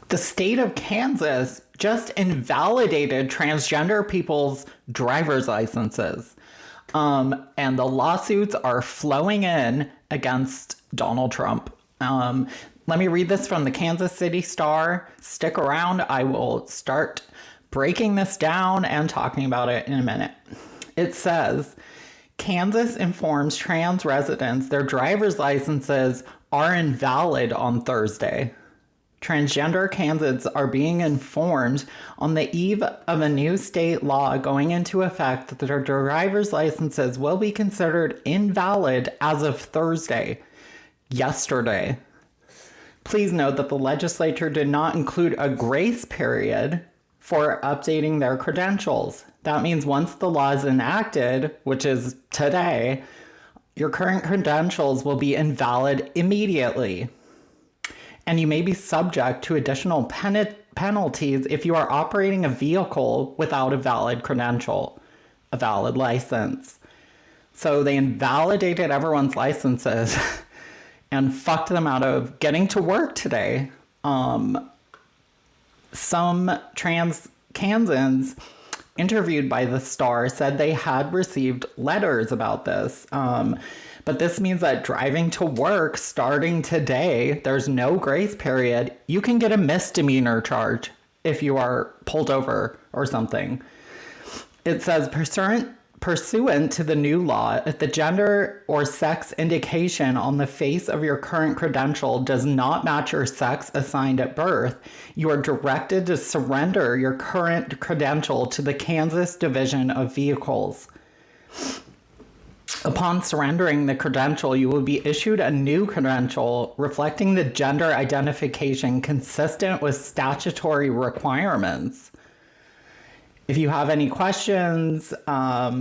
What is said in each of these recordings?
The state of Kansas just invalidated transgender people's driver's licenses. And the lawsuits are flowing in against Donald Trump. Let me read this from the Kansas City Star. Stick around. I will start breaking this down and talking about it in a minute. It says, Kansas informs trans residents their driver's licenses are invalid on Thursday. Transgender Kansans are being informed on the eve of a new state law going into effect that their driver's licenses will be considered invalid as of Thursday, yesterday. Please note that the legislature did not include a grace period for updating their credentials. That means once the law is enacted, which is today, your current credentials will be invalid immediately. And you may be subject to additional penalties if you are operating a vehicle without a valid credential, a valid license. So they invalidated everyone's licenses and fucked them out of getting to work today. Some trans Kansans interviewed by the Star said they had received letters about this. But this means that driving to work starting today, there's no grace period. You can get a misdemeanor charge if you are pulled over or something. It says, pursuant to the new law, if the gender or sex indication on the face of your current credential does not match your sex assigned at birth, you are directed to surrender your current credential to the Kansas Division of Vehicles. Upon surrendering the credential, you will be issued a new credential reflecting the gender identification consistent with statutory requirements. If you have any questions,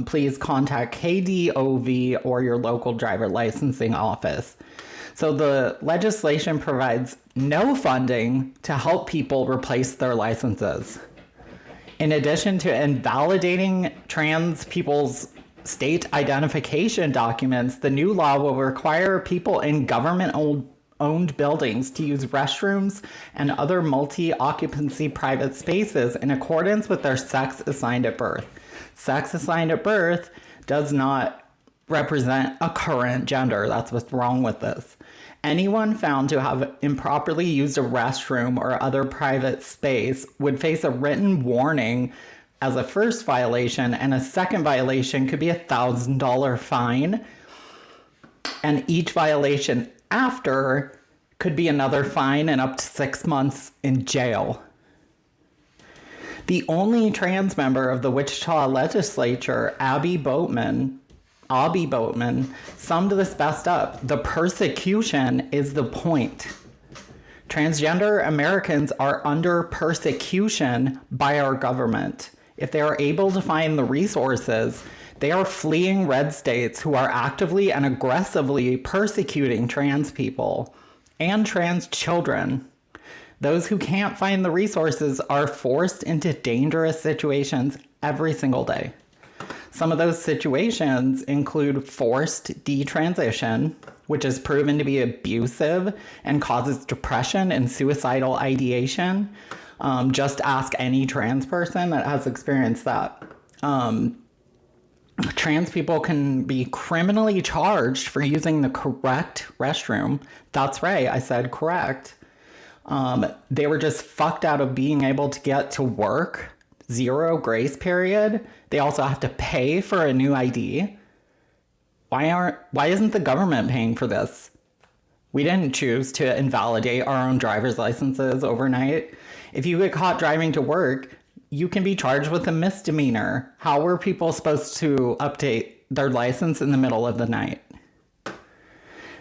please contact KDOV or your local driver licensing office. So the legislation provides no funding to help people replace their licenses. In addition to invalidating trans people's state identification documents, the new law will require people in government-owned buildings to use restrooms and other multi-occupancy private spaces in accordance with their sex assigned at birth. Sex assigned at birth does not represent a current gender. That's what's wrong with this. Anyone found to have improperly used a restroom or other private space would face a written warning as a first violation, and a second violation could be $1,000 fine. And each violation after could be another fine and up to 6 months in jail. The only trans member of the Wichita legislature, Abby Boatman, summed this best up. The persecution is the point. Transgender Americans are under persecution by our government. If they are able to find the resources, they are fleeing red states who are actively and aggressively persecuting trans people and trans children. Those who can't find the resources are forced into dangerous situations every single day. Some of those situations include forced detransition, which is proven to be abusive and causes depression and suicidal ideation. Just ask any trans person that has experienced that. Trans people can be criminally charged for using the correct restroom. That's right, I said correct. They were just fucked out of being able to get to work. 0 grace period. They also have to pay for a new ID. Why isn't the government paying for this? We didn't choose to invalidate our own driver's licenses overnight. If you get caught driving to work, you can be charged with a misdemeanor. How were people supposed to update their license in the middle of the night?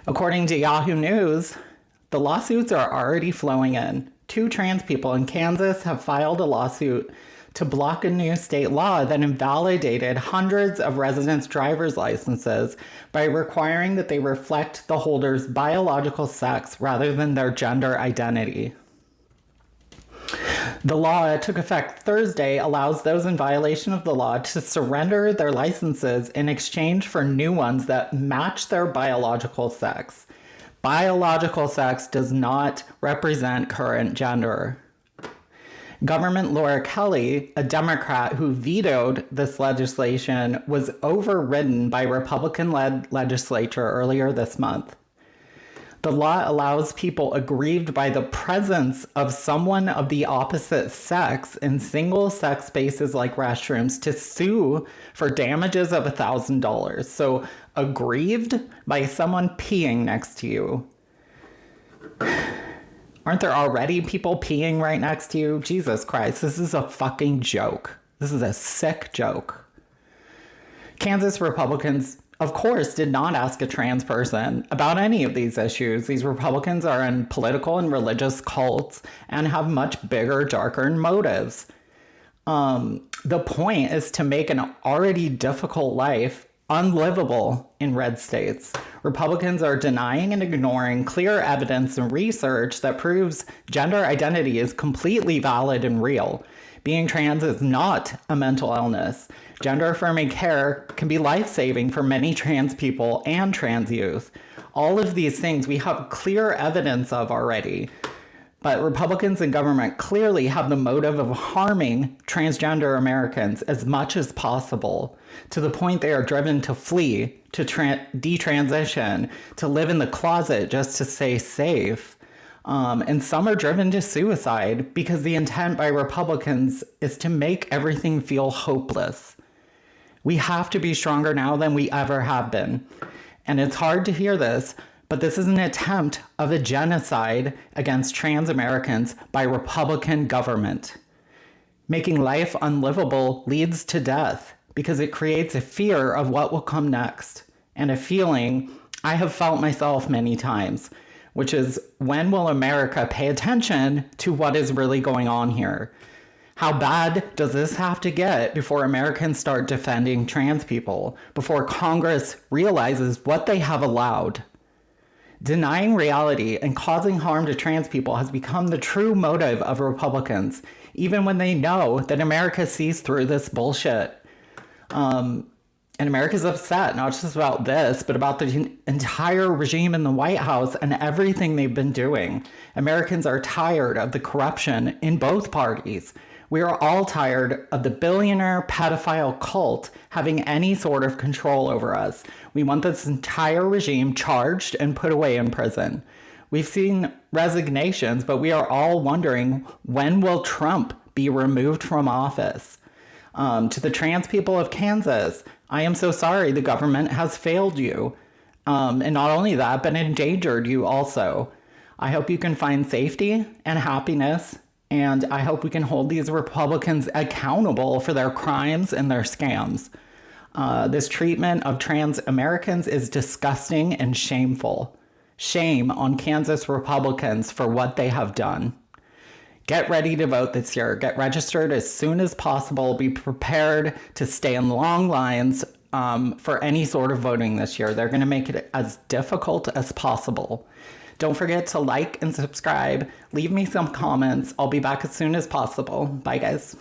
According to Yahoo News, the lawsuits are already flowing in. 2 trans people in Kansas have filed a lawsuit to block a new state law that invalidated hundreds of residents' driver's licenses by requiring that they reflect the holder's biological sex rather than their gender identity. The law that took effect Thursday allows those in violation of the law to surrender their licenses in exchange for new ones that match their biological sex. Biological sex does not represent current gender. Government Laura Kelly, a Democrat who vetoed this legislation, was overridden by Republican-led legislature earlier this month. The law allows people aggrieved by the presence of someone of the opposite sex in single-sex spaces like restrooms to sue for damages of $1,000. So aggrieved by someone peeing next to you. Aren't there already people peeing right next to you? Jesus Christ, this is a fucking joke. This is a sick joke. Kansas Republicans, of course, did not ask a trans person about any of these issues. These Republicans are in political and religious cults and have much bigger, darker motives. The point is to make an already difficult life unlivable in red states. Republicans are denying and ignoring clear evidence and research that proves gender identity is completely valid and real. Being trans is not a mental illness. Gender-affirming care can be life-saving for many trans people and trans youth. All of these things we have clear evidence of already. But Republicans in government clearly have the motive of harming transgender Americans as much as possible, to the point they are driven to flee, to detransition, to live in the closet just to stay safe. And some are driven to suicide because the intent by Republicans is to make everything feel hopeless. We have to be stronger now than we ever have been. And it's hard to hear this, but this is an attempt of a genocide against trans Americans by Republican government. Making life unlivable leads to death because it creates a fear of what will come next and a feeling I have felt myself many times, which is, when will America pay attention to what is really going on here? How bad does this have to get before Americans start defending trans people, before Congress realizes what they have allowed? Denying reality and causing harm to trans people has become the true motive of Republicans, even when they know that America sees through this bullshit. And America's upset, not just about this, but about the entire regime in the White House and everything they've been doing. Americans are tired of the corruption in both parties. We are all tired of the billionaire pedophile cult having any sort of control over us. We want this entire regime charged and put away in prison. We've seen resignations, but we are all wondering, when will Trump be removed from office? To the trans people of Kansas, I am so sorry the government has failed you. And not only that, but endangered you also. I hope you can find safety and happiness, and I hope we can hold these Republicans accountable for their crimes and their scams. This treatment of trans Americans is disgusting and shameful. Shame on Kansas Republicans for what they have done. Get ready to vote this year. Get registered as soon as possible. Be prepared to stay in long lines for any sort of voting this year. They're going to make it as difficult as possible. Don't forget to like and subscribe. Leave me some comments. I'll be back as soon as possible. Bye, guys.